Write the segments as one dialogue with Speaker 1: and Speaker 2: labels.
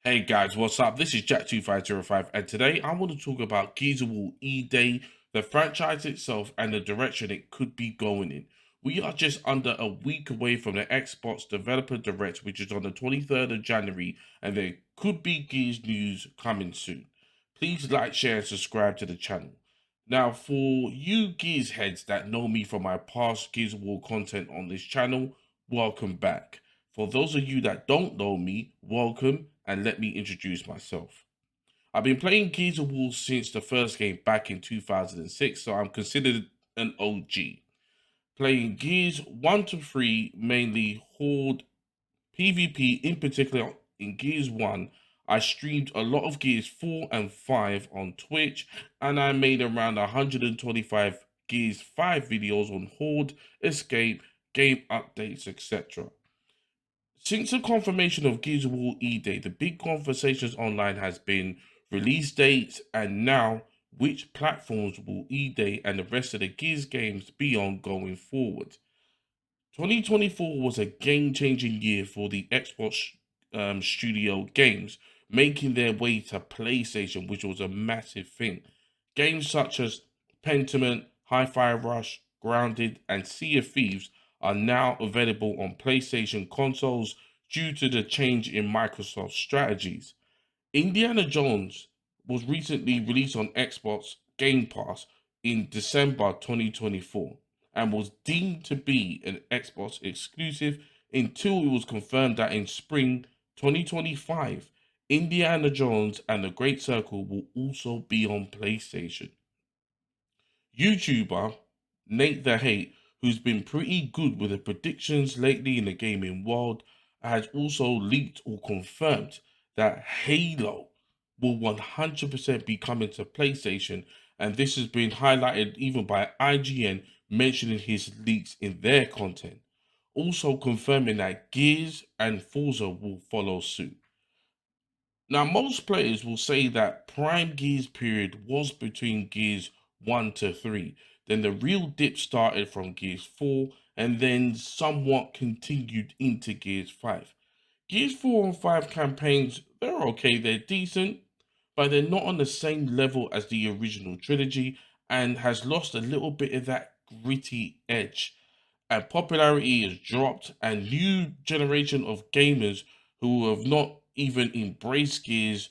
Speaker 1: Hey guys, what's up? This is Jack2505, and today I want to talk about Gears of War Eday, the franchise itself, and the direction it could be going in. We are just under a week away from the Xbox Developer Direct, which is on the 23rd of January, and there could be Gears news coming soon. Please like, share, and subscribe to the channel. Now, for you Gears heads that know me from my past Gears of War content on this channel, welcome back. For those of you that don't know me, welcome, and let me introduce myself. I've been playing Gears of War since the first game back in 2006, so I'm considered an OG. Playing Gears 1 to 3, mainly Horde, PvP in particular in Gears 1, I streamed a lot of Gears 4 and 5 on Twitch, and I made around 125 Gears 5 videos on Horde, Escape, game updates, etc. Since the confirmation of Gears of War Eday, the big conversations online has been release dates and now which platforms will Eday and the rest of the Gears games be on going forward. 2024 was a game-changing year for the Xbox Studio games, making their way to PlayStation, which was a massive thing. Games such as Pentiment, Hi-Fi Rush, Grounded, and Sea of Thieves are now available on PlayStation consoles due to the change in Microsoft's strategies. Indiana Jones was recently released on Xbox Game Pass in December 2024 and was deemed to be an Xbox exclusive until it was confirmed that in spring 2025, Indiana Jones and the Great Circle will also be on PlayStation. YouTuber Nate the Hate, who's been pretty good with the predictions lately in the gaming world, has also leaked or confirmed that Halo will 100% be coming to PlayStation, and this has been highlighted even by IGN mentioning his leaks in their content, also confirming that Gears and Forza will follow suit. Now, most players will say that Prime Gears period was between Gears 1 to 3. Then the real dip started from Gears 4 and then somewhat continued into Gears 5. Gears 4 and 5 campaigns, they're okay, they're decent, but they're not on the same level as the original trilogy and has lost a little bit of that gritty edge. And popularity has dropped, and new generation of gamers who have not even embraced Gears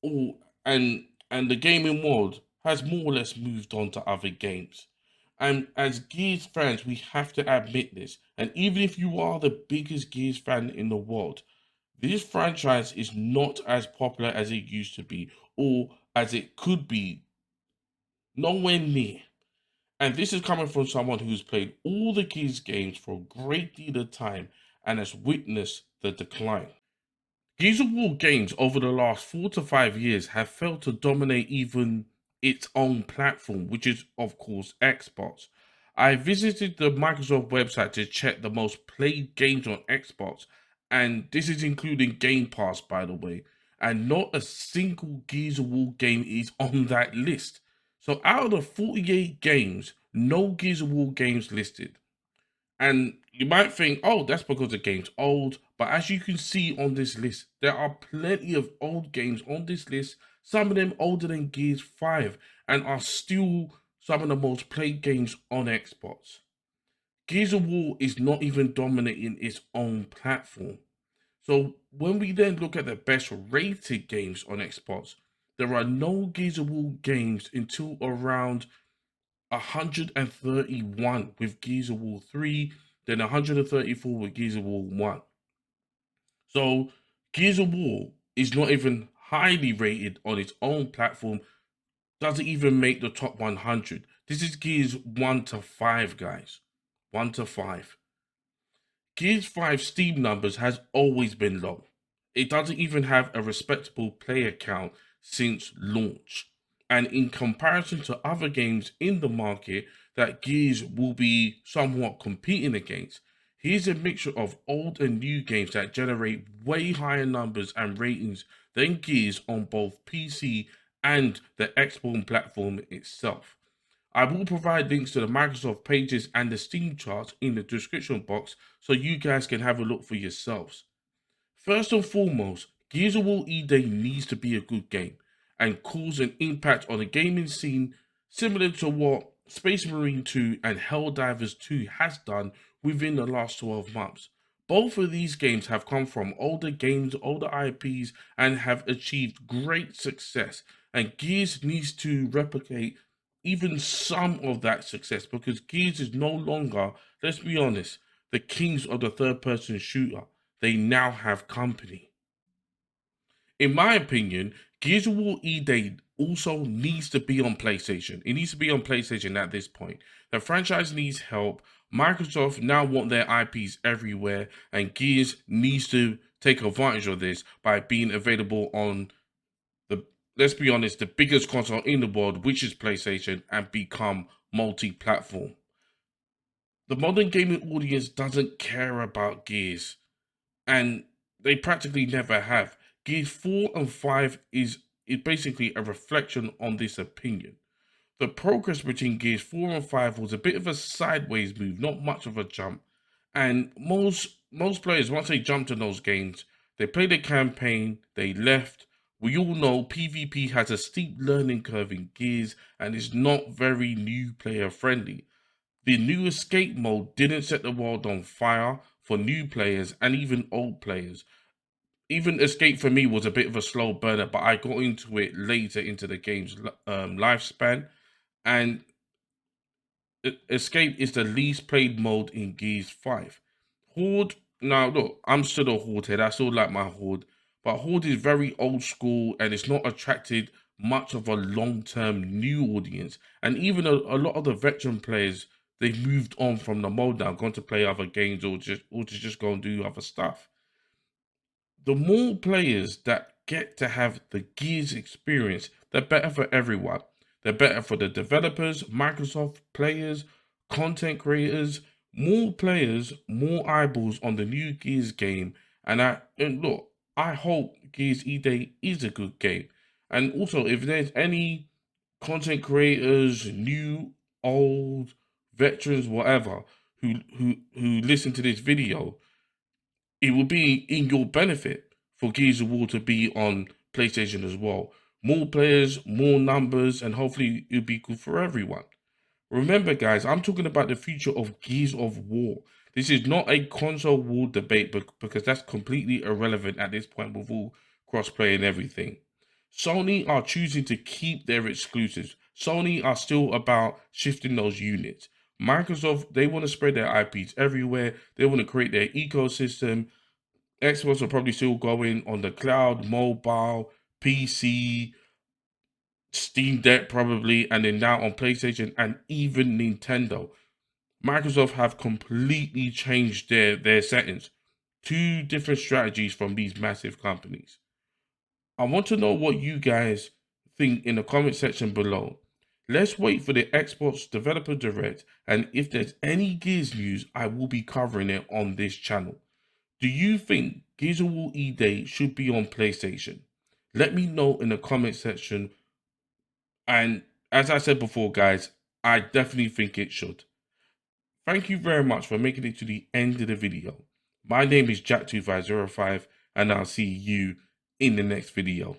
Speaker 1: or and the gaming world has more or less moved on to other games. And as Gears fans, we have to admit this. And even if you are the biggest Gears fan in the world, this franchise is not as popular as it used to be or as it could be, nowhere near. And this is coming from someone who's played all the Gears games for a great deal of time and has witnessed the decline. Gears of War games over the last 4 to 5 years have failed to dominate even its own platform, which is, of course, Xbox. I visited the Microsoft website to check the most played games on Xbox, and this is including Game Pass, by the way, and not a single Gears of War game is on that list. So, out of the 48 games, no Gears of War games listed. And you might think, oh, that's because the game's old. But as you can see on this list, there are plenty of old games on this list, some of them older than Gears 5, and are still some of the most played games on Xbox. Gears of War is not even dominating its own platform. So when we then look at the best rated games on Xbox, there are no Gears of War games until around 131 with Gears of War 3, then 134 with Gears of War 1. So Gears of War is not even highly rated on its own platform, doesn't even make the top 100. This is Gears 1 to 5, guys. 1 to 5. Gears 5 Steam numbers has always been low. It doesn't even have a respectable player count since launch. And in comparison to other games in the market that Gears will be somewhat competing against, here's a mixture of old and new games that generate way higher numbers and ratings than Gears on both PC and the Xbox platform itself. I will provide links to the Microsoft pages and the Steam charts in the description box so you guys can have a look for yourselves. First and foremost, Gears of War Eday needs to be a good game and cause an impact on the gaming scene similar to what Space Marine 2 and Helldivers 2 has done within the last 12 months. Both of these games have come from older games, older IPs, and have achieved great success. And Gears needs to replicate even some of that success because Gears is no longer, let's be honest, the kings of the third person shooter. They now have company. In my opinion, Gears of War E-Day also needs to be on PlayStation. It needs to be on PlayStation at this point. The franchise needs help. Microsoft now want their IPs everywhere, and Gears needs to take advantage of this by being available on the, let's be honest, the biggest console in the world, which is PlayStation, and become multi-platform. The modern gaming audience doesn't care about Gears, and they practically never have. Gears 4 and 5 is basically a reflection on this opinion. The progress between Gears 4 and 5 was a bit of a sideways move, not much of a jump. And most players, once they jumped in those games, they played the campaign, they left. We all know PvP has a steep learning curve in Gears and is not very new player friendly. The new escape mode didn't set the world on fire for new players and even old players. Even escape for me was a bit of a slow burner, but I got into it later into the game's lifespan. And escape is the least played mode in Gears 5. Horde, now look, I'm still a Horde head. I still like my Horde. But Horde is very old school and it's not attracted much of a long-term new audience. And even a lot of the veteran players, they've moved on from the mode now, gone to play other games or to just go and do other stuff. The more players that get to have the Gears experience, the better for everyone. They're better for the developers, Microsoft, players, content creators. More players, more eyeballs on the new Gears game. And look, I hope Gears E-Day is a good game. And also, if there's any content creators, new, old, veterans, whatever, who listen to this video, it will be in your benefit for Gears of War to be on PlayStation as well. More players, more numbers, and hopefully it'll be good for everyone. Remember, guys, I'm talking about the future of Gears of War. This is not a console war debate because that's completely irrelevant at this point with all crossplay and everything. Sony are choosing to keep their exclusives. Sony are still about shifting those units. Microsoft, they want to spread their IPs everywhere. They want to create their ecosystem. Xbox will probably still go in on the cloud, mobile, PC, Steam Deck probably, and then now on PlayStation and even Nintendo. Microsoft have completely changed their settings. Two different strategies from these massive companies. I want to know what you guys think in the comment section below. Let's wait for the Xbox Developer Direct, and if there's any Gears news, I will be covering it on this channel. Do you think Gears of War E-Day should be on PlayStation? Let me know in the comment section. And as I said before, guys, I definitely think it should. Thank you very much for making it to the end of the video. My name is Jack2505, and I'll see you in the next video.